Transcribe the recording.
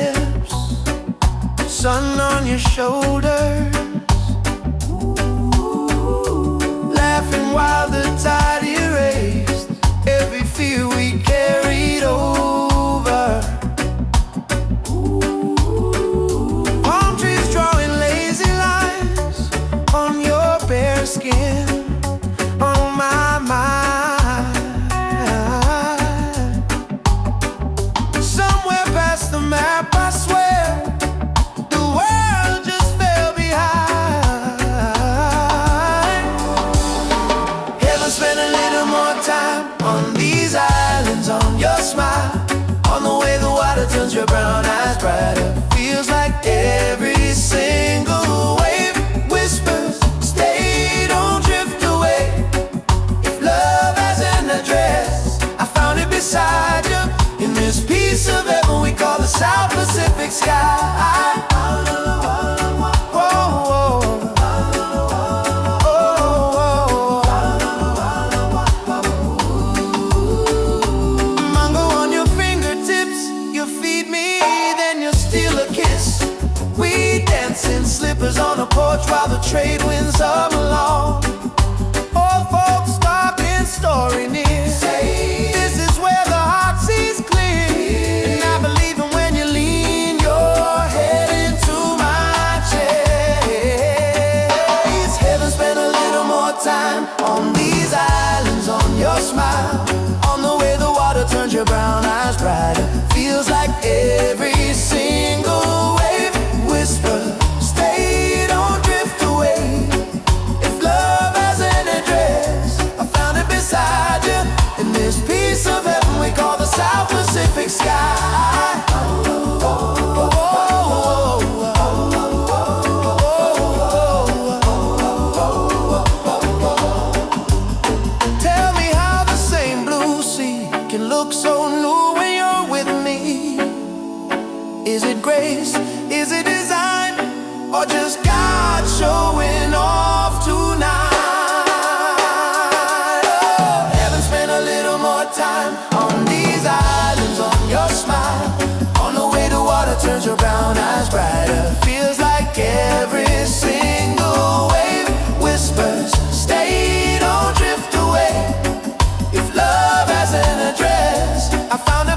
lips, sun on your shoulders, laughing while the tide erased every fear we carried over. Palm trees drawing lazy lines on your bare skin, on my mind. Somewhere past the map, I swear, the world just fell behind. Heaven spent a little more time on these islands, on your smile, on the way the water turns your brown eyes brighter. Feels like every single wave whispers, stay, don't drift away. If love has an address, I found it beside you, in this piece of heaven we call the South Pacific sky. Mango on your fingertips, you feed me, then you steal a kiss. We dance in slippers on a porch while the trade winds hum along. Old folks talking story near, say this is where the heart sees clear. And I believe in when you lean your head into my chest. Heaven spent a little more time on these islands, on your smile, on the way the water turns your brown eyes brighter. Feels like every single wave whisper, stay, don't drift away. If love has an address, I found it beside you, in this piece of heaven we call the South Pacific sky. Tell me how the same blue sea can look so new when you're with me. Is it grace? Is it design? Or just God showing off tonight? Oh, heaven spent a little more time on these islands, on your smile, on the way the water turns your brown eyes brighter. Feels like every single wave whispers, stay, don't drift away. If love has an address, I found